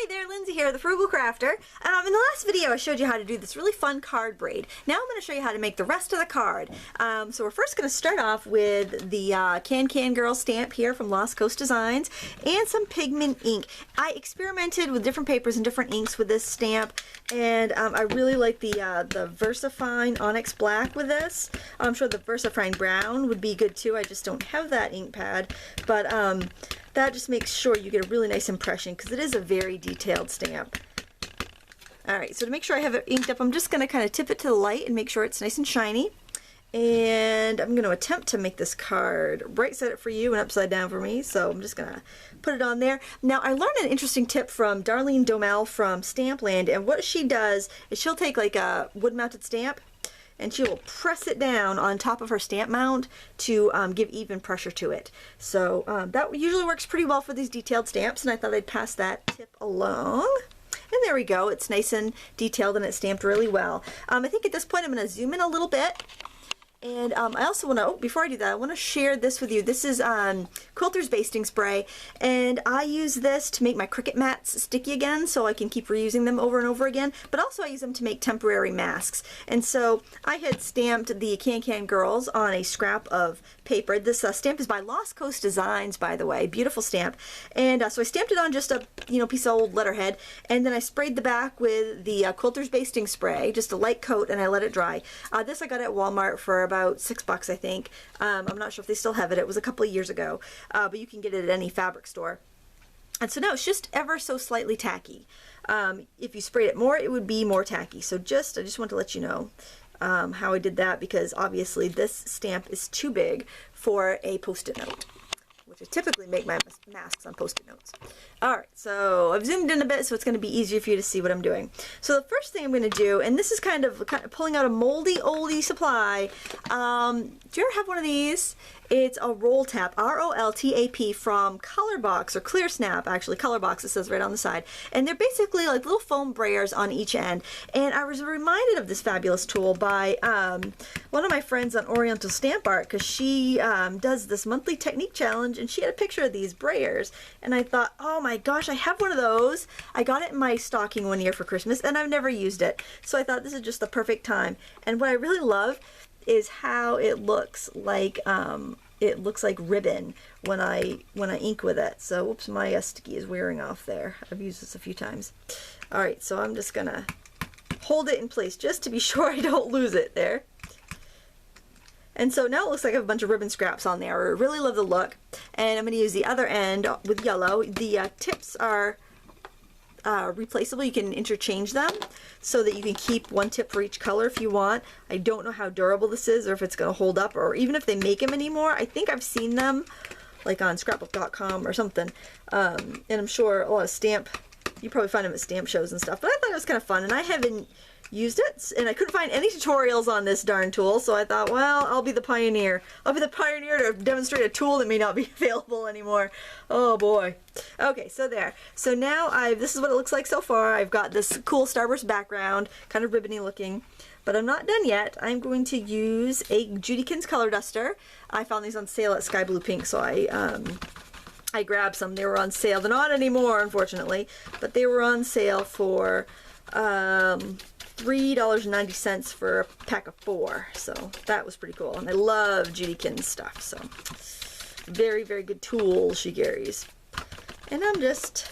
Hi there, Lindsay here, the Frugal Crafter. In the last video I showed you how to do this really fun card braid. Now I'm going to show you how to make the rest of the card. So we're first going to start off with the Can Girl stamp here from Lost Coast Designs and some pigment ink. I experimented with different papers and different inks with this stamp, and I really like the VersaFine Onyx Black with this. I'm sure the VersaFine Brown would be good too. I just don't have that ink pad, but that just makes sure you get a really nice impression because it is a very detailed stamp. Alright, so to make sure I have it inked up, I'm just going to kind of tip it to the light and make sure it's nice and shiny. And I'm going to attempt to make this card right side up for you and upside down for me. So I'm just going to put it on there. Now I learned an interesting tip from Darlene Domel from Stampland, and what she does is she'll take like a wood mounted stamp and she will press it down on top of her stamp mount to give even pressure to it. So that usually works pretty well for these detailed stamps, and I thought I'd pass that tip along. And there we go, it's nice and detailed and it's stamped really well. I think at this point I'm going to zoom in a little bit. And I also want to, before I do that, I want to share this with you. This is Quilter's basting spray, and I use this to make my Cricut mats sticky again so I can keep reusing them over and over again, but also I use them to make temporary masks. And so I had stamped the Can Girls on a scrap of paper. This stamp is by Lost Coast Designs, by the way, beautiful stamp. And so I stamped it on just a piece of old letterhead, and then I sprayed the back with the Quilter's basting spray, just a light coat, and I let it dry. This I got at Walmart for about $6, I think. I'm not sure if they still have it. It was a couple of years ago, but you can get it at any fabric store. And so now it's just ever so slightly tacky. If you sprayed it more, it would be more tacky. So I just want to let you know how I did that, because obviously this stamp is too big for a post-it note, which I typically make my masks on post-it notes. Alright, so I've zoomed in a bit so it's going to be easier for you to see what I'm doing. So the first thing I'm going to do, and this is kind of pulling out a moldy oldie supply. Do you ever have one of these? It's a roltap, R-O-L-T-A-P, from Colorbox, or Clear Snap, actually. Colorbox, it says right on the side. And they're basically like little foam brayers on each end. And I was reminded of this fabulous tool by one of my friends on Oriental Stamp Art, because she does this monthly technique challenge, and she had a picture of these brayers. And I thought, oh my gosh, I have one of those. I got it in my stocking one year for Christmas, and I've never used it. So I thought this is just the perfect time. And what I really love is how it looks like ribbon when I ink with it. So whoops, my sticky is wearing off there. I've used this a few times. Alright, so I'm just gonna hold it in place just to be sure I don't lose it there. And so now it looks like I have a bunch of ribbon scraps on there. I really love the look. And I'm going to use the other end with yellow. The tips are replaceable. You can interchange them so that you can keep one tip for each color if you want. I don't know how durable this is, or if it's going to hold up, or even if they make them anymore. I think I've seen them like on scrapbook.com or something. And I'm sure a lot of you probably find them at stamp shows and stuff. But I thought it was kind of fun, and I haven't used it, and I couldn't find any tutorials on this darn tool, so I thought, well, I'll be the pioneer. I'll be the pioneer to demonstrate a tool that may not be available anymore. Oh boy. Okay, so there. So now this is what it looks like so far. I've got this cool Starburst background, kind of ribbony looking, but I'm not done yet. I'm going to use a Judykins color duster. I found these on sale at Sky Blue Pink, so I grabbed some. They were on sale. They're not anymore, unfortunately, but they were on sale for $3.90 for a pack of 4, so that was pretty cool. And I love Judykins stuff, so very, very good tool she carries. And I'm just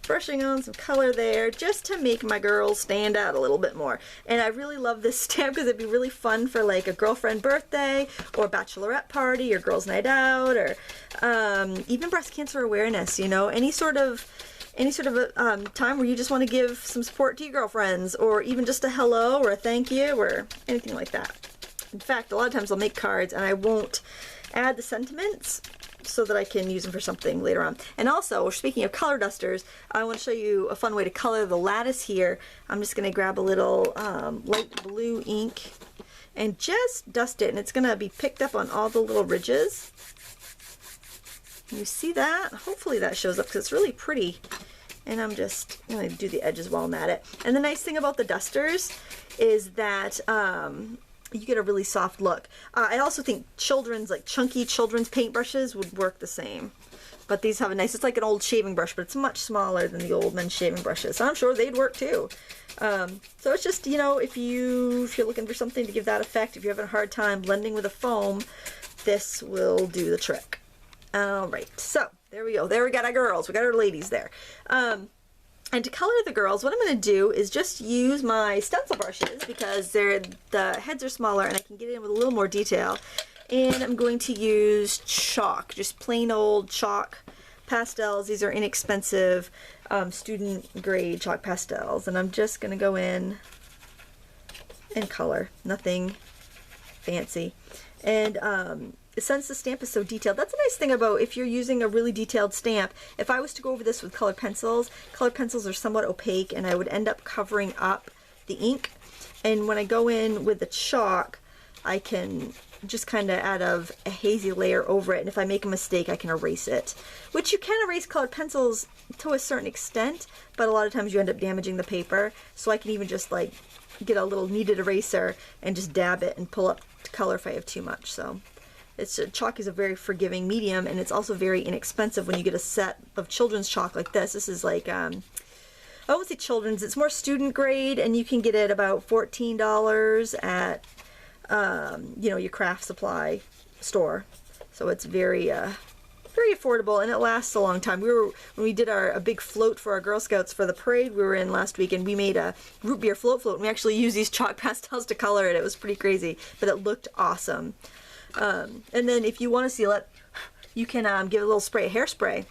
brushing on some color there just to make my girls stand out a little bit more. And I really love this stamp because it'd be really fun for like a girlfriend birthday or bachelorette party or girls' night out, or even breast cancer awareness, any sort of time where you just want to give some support to your girlfriends, or even just a hello or a thank you or anything like that. In fact, a lot of times I'll make cards and I won't add the sentiments so that I can use them for something later on. And also, speaking of color dusters, I want to show you a fun way to color the lattice here. I'm just going to grab a little light blue ink and just dust it, and it's going to be picked up on all the little ridges. You see that? Hopefully that shows up because it's really pretty. And I'm just going to do the edges while I'm at it. And the nice thing about the dusters is that you get a really soft look. I also think chunky children's paintbrushes would work the same. but these have a nice, it's like an old shaving brush, but it's much smaller than the old men's shaving brushes. So I'm sure they'd work too. So it's just, you know, if you're looking for something to give that effect, if you're having a hard time blending with a foam, this will do the trick. All right, so there we go. There we got our girls. We got our ladies there. And to color the girls, what I'm going to do is just use my stencil brushes because the heads are smaller and I can get in with a little more detail. And I'm going to use chalk, just plain old chalk pastels. These are inexpensive student grade chalk pastels. And I'm just going to go in and color, nothing fancy. And since the stamp is so detailed, that's a nice thing about if you're using a really detailed stamp. If I was to go over this with colored pencils are somewhat opaque and I would end up covering up the ink. And when I go in with the chalk, I can just kind of add a hazy layer over it. And if I make a mistake, I can erase it. Which you can erase colored pencils to a certain extent, but a lot of times you end up damaging the paper. So I can even just like get a little kneaded eraser and just dab it and pull up the color if I have too much. So chalk is a very forgiving medium, and it's also very inexpensive when you get a set of children's chalk like this. This is like, I won't say children's, it's more student grade, and you can get it about $14 at, you know, your craft supply store. So it's very, very affordable, and it lasts a long time. When we did a big float for our Girl Scouts for the parade we were in last week, and we made a root beer float, and we actually used these chalk pastels to color it. It was pretty crazy, but it looked awesome. And then if you want to seal it, you can give a little spray of hairspray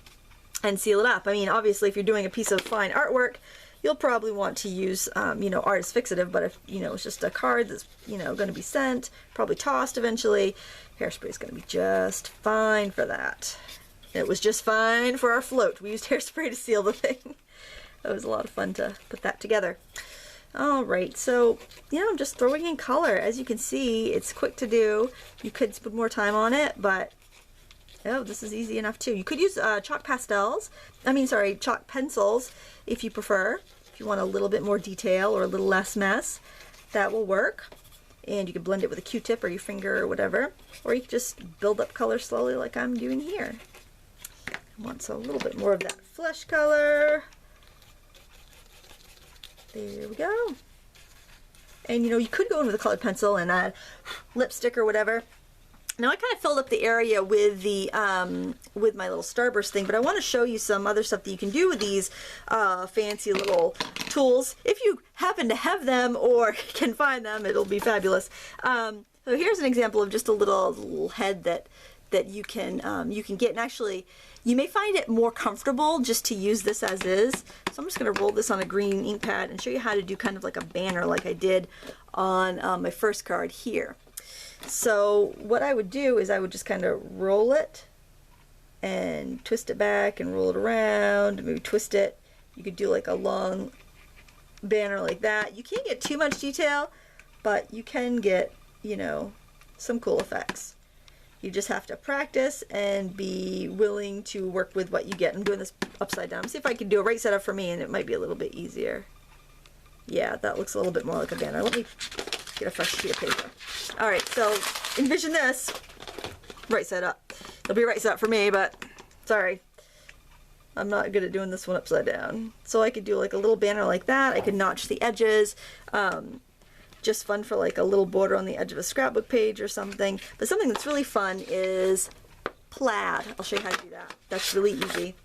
and seal it up. I mean, obviously, if you're doing a piece of fine artwork, you'll probably want to use, you know, artist fixative, but if, you know, it's just a card that's, you know, going to be sent, probably tossed eventually, hairspray is going to be just fine for that. It was just fine for our float. We used hairspray to seal the thing. It was a lot of fun to put that together. All right, so, yeah, I'm just throwing in color. As you can see, it's quick to do. You could put more time on it, but, oh, this is easy enough too. You could use chalk pencils if you prefer. If you want a little bit more detail or a little less mess, that will work. And you can blend it with a Q-tip or your finger or whatever. Or you can just build up color slowly like I'm doing here. I want a little bit more of that flesh color. There we go. And you know, you could go in with a colored pencil and add lipstick or whatever. Now I kind of filled up the area with the with my little starburst thing, but I want to show you some other stuff that you can do with these fancy little tools. If you happen to have them or can find them, it'll be fabulous. So here's an example of just a little head that you can get, and actually you may find it more comfortable just to use this as is. So I'm just going to roll this on a green ink pad and show you how to do kind of like a banner like I did on my first card here. So what I would do is I would just kind of roll it and twist it back and roll it around, maybe twist it. You could do like a long banner like that. You can't get too much detail, but you can get, you know, some cool effects. You just have to practice and be willing to work with what you get. I'm doing this upside down. See if I can do a right side up for me, and it might be a little bit easier. Yeah, that looks a little bit more like a banner. Let me get a fresh sheet of paper. All right, so envision this right side up. It'll be right side up for me, but sorry, I'm not good at doing this one upside down. So I could do like a little banner like that. I could notch the edges. Just fun for like a little border on the edge of a scrapbook page or something. But something that's really fun is plaid. I'll show you how to do that. That's really easy.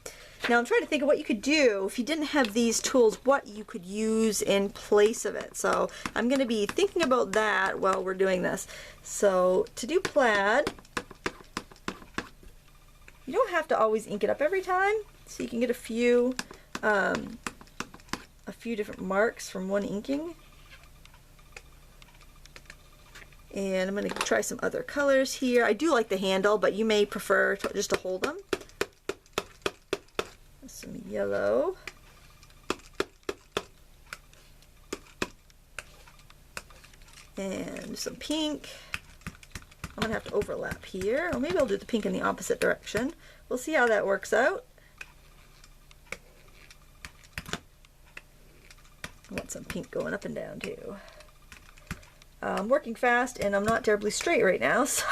Now I'm trying to think of what you could do if you didn't have these tools, what you could use in place of it. So I'm going to be thinking about that while we're doing this. So to do plaid, you don't have to always ink it up every time. So you can get a few different marks from one inking. And I'm going to try some other colors here. I do like the handle, but you may prefer just to hold them. Some yellow. And some pink. I'm going to have to overlap here. Or maybe I'll do the pink in the opposite direction. We'll see how that works out. I want some pink going up and down too. I'm working fast and I'm not terribly straight right now, so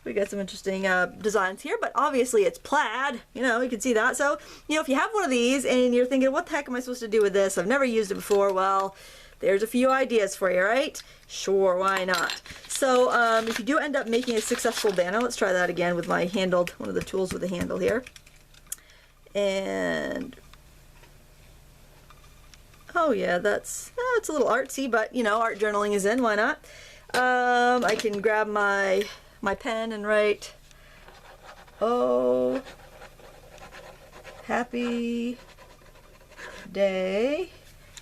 We got some interesting designs here, but obviously it's plaid, you know, you can see that. So, you know, if you have one of these and you're thinking, what the heck am I supposed to do with this? I've never used it before. Well, there's a few ideas for you, right? Sure, why not? So, if you do end up making a successful banner, let's try that again with my handled, one of the tools with a handle here. And, oh yeah, it's a little artsy, but, you know, art journaling is in, why not? I can grab my pen and write, oh, happy day.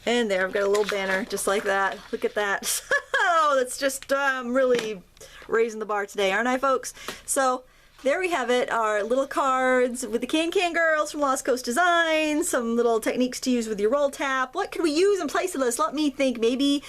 And there, I've got a little banner just like that. Look at that. Oh, that's just really raising the bar today, aren't I, folks? So there we have it, our little cards with the Can Girls from Lost Coast Designs, some little techniques to use with your roll tap. What could we use in place of this? Let me think. Maybe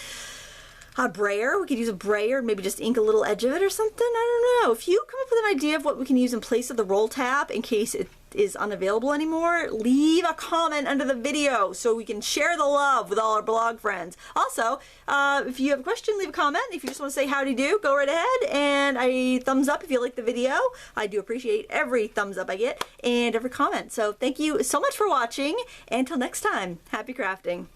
a brayer. We could use a brayer, maybe just ink a little edge of it or something. I don't know. If you come up with an idea of what we can use in place of the roll tap in case it is unavailable anymore, leave a comment under the video so we can share the love with all our blog friends. Also, if you have a question, leave a comment. If you just want to say howdy do, go right ahead, and a thumbs up if you like the video. I do appreciate every thumbs up I get and every comment. So thank you so much for watching. Until next time, happy crafting.